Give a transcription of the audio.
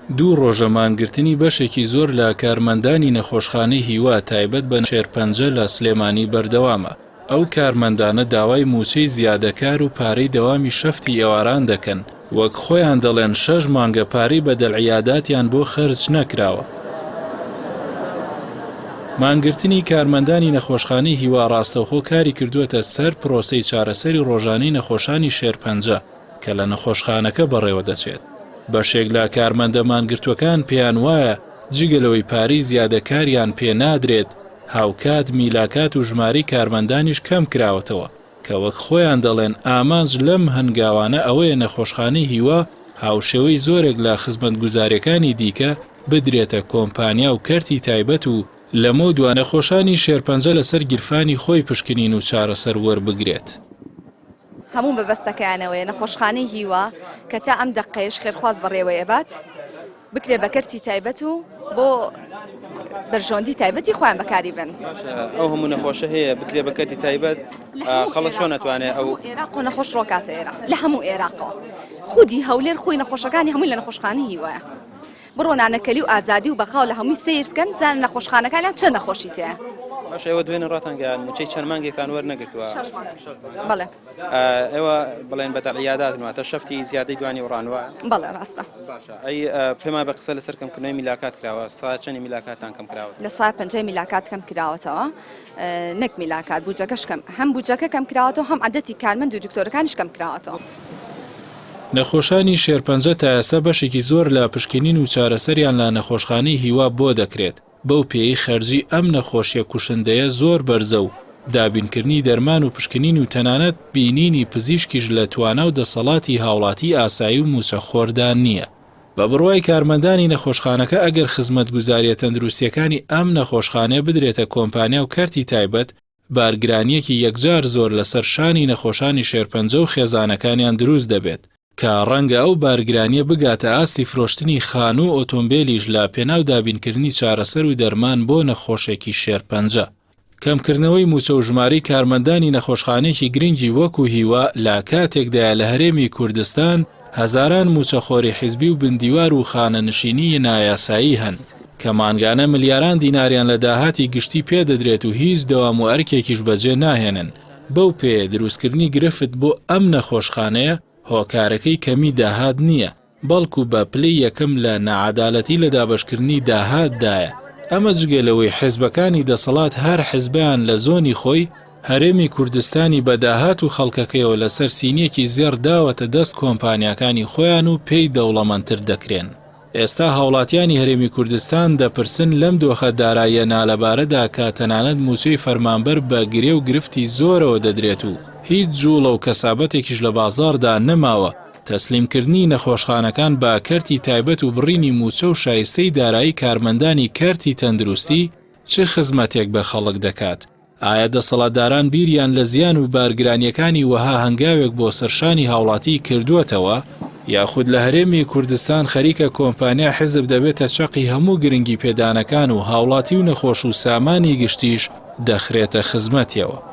دوو ڕۆژە مانگرتنی بەشێکی زۆر لە کارمەندانی نەخۆشخانەی هیوا تایبەت بە شێرپەنجە لە سلێمانی بەردەوامە. ئەو کارمەندانە داوای موچەی زیادەکار و پارەی دەوامی شەفتی ئێواران دەکەن، وەک خۆیان دەڵێن 6 مانگە پارەی بەدەڵعیاداتیان بۆ خەرج نەکراوە. مانگرتنی کارمەندانی نەخۆشخانەی هیوا ڕاستەوخۆ کاری کردووەتە سەر پرۆسەی چارەسەری ڕۆژانەی نەخۆشانی شێرپەنجە کە لە نەخۆشخانەکە بەڕێوە دەچێت. بەشێک لە کارمەندە مانگرتوەکان پێیان وایە جگەلەوەی پارەی زیادەکاریان پێ نادرێت، هاوکات، میلاکات و ژمارەی کارمەندانیش کەم کراوەتەوە کە وەک خۆیان دەڵێن ئامانج لەم هەنگاوانە ئەوەیە نەخۆشخانەی هیوا هاوشێوەی زۆرێک لە خزمەتگوزاریەکانی دیکە بدرێتە کۆمپانیا و کەرتی تایبەت و لەمە دووە نەخۆشانی شێرپەنجە لەسەر گیرفانی خۆی پشکنین و چارەسەر وەربگرێت. هەموو بەبەستەکەیانەوەیە نەخۆشخانەی هیوا کە تا ئەم دەقەیەش خێرخواز بەڕێوەیە بات بکرێ بە کەرتی تایبەت و بۆ بەرژۆندی تایبەتی خۆیان بەکاری بن. ئەو هەموو نەخۆشە هەیە بکرێ بە کەرتی تایبەت خەڵک چۆن ناتوانێت ئەو عێراق و نەخۆش ڕۆکاتە ئێرە لە هەموو عێراقەوە خودی هەولێر خۆی نەخۆشەکانی هەمووی لە نەخۆشخانەی هیوایە. بڕۆ نانەکەلی و ئازادی و بەخاو لە هەمووی سیر بکەن بزانن نەخۆشخانەکانیان چه نەخۆشی تەیە. باش ئێوە دوێنێ ڕاتانگەیان موچەی چەند مانگێکتان وەرنەگرتووە؟ بەڵێ. ئێوە بڵێن بەدەڵعیاداتنەوە تە شەفتی زیادەی دوانی وڕانوە؟ بەڵێ ڕاستە. باشە. ئەی پێما بە قسە لەسەر کەمکردنەوەی میلاکات کراوە، سا چەندی میلاکاتتان کەم کراوە؟ لە سا 5 میلاکات کەم کراوەتەوە، نەک میلاکات بوجەکەش کەم، هەم بوجەکە کەم کراوەتەوە، هەم عەدەتی کارمەند و دکتۆرەکانیش کەم کراوەتەوە. نەخۆشانی شێرپەنجە تا ئێستا بەشێکی زۆر لە پشکنین و چارەسەریان لە نەخۆشخانەی هیوا بۆ دەکرێت. بەو پێی خەرجی ئەم نەخۆشیە کوشندەیە زۆر بەرزە و دابینکردنی دەرمان و پشکنین و تەنانەت بینینی پزیشکیش لە توانا و دەسەڵاتی هاوڵاتی ئاسایی و موچەخۆردان نییە. بە بڕوای کارمەندانی نەخۆشخانەکە ئەگەر خزمەتگوزاریە تەندروستیەکانی ئەم نەخۆشخانەیە بدرێتە کۆمپانیا و کەرتی تایبەت، بارگرانیەکی یەکجار زۆر لەسەر شانی نەخۆشانی شێرپەنجە و خێزانەکانیان دروست دەبێت کە ڕەنگە ئەو بارگرانیە بگاتە ئاستی فرۆشتنی خان و ئۆتۆمبیلیش لە پێناو دابینکردنی چارەسەر و دەرمان بۆ نەخۆشێکی شێرپەنجە. کەمکردنەوەی موچە و ژمارەی کارمەندانی نەخۆشخانەیەکی گرنگی وەکو هیوا لە کاتێکدا لە هەرێمی کوردستان هەزاران موچەخۆری حیزبی و بندیوار و خانەنشینی نایاسایی هەن کە مانگانە ملیاران دیناریان لە داهاتی گشتی پێدەدرێت و هیچ دەوام و ئەرکێکیش بەجێ ناهێنن. بەو پێ دروستکردنی گرفت بۆ ئەم نەخۆشخانەیە هۆکارەکەی کەمی داهات نییە، بەڵکو بە پلەی یەکەم لە نەعەدالەتی لە دابەشکردنی داهاتدایە. ئەمە جگەلەوەی حیزبەکانی دەسەڵات هەر حیزبیان لە زۆنی خۆی هەرێمی کوردستانی بەداهات و خەڵکەکەیەوە لەسەر سینیەکی زێر داوەتە دەست کۆمپانیاکانی خۆیان و پێی دەوڵەمەندتر دەکرێن. ئێستا هاوڵاتیانی هەرێمی کوردستان دەپرسن لەم دۆخە داراییە نالەبارەدا کە تەنانەت موچەی فەرمانبەر بە گرێ و گرفتی زۆرەوە دەدرێت و هیچ جوڵە و کەسابەتێکیش لە بازاردا نەماوە تەسلیمکردنی نەخۆشخانەکان بە کەرتی تایبەت و بڕینی موچە و شایستەی دارایی کارمەندانی کەرتی تەندروستی چه خزمەتێک بە خەڵک دەکات؟ ئایا دەسەڵاتداران بیریان لە زیان و بارگرانیەکانی وەها هەنگاوێک بۆ سەرشانی هاوڵاتی کردووەتەوە؟ یاخود لە هەرێمی کوردستان خەریکە کۆمپانیا حیزب دەبێتە چەقی هەموو گرنگی پێدانەکان و هاوڵاتی و نەخۆش و سامانی گشتیش دەخرێتە خزمەتیەوە؟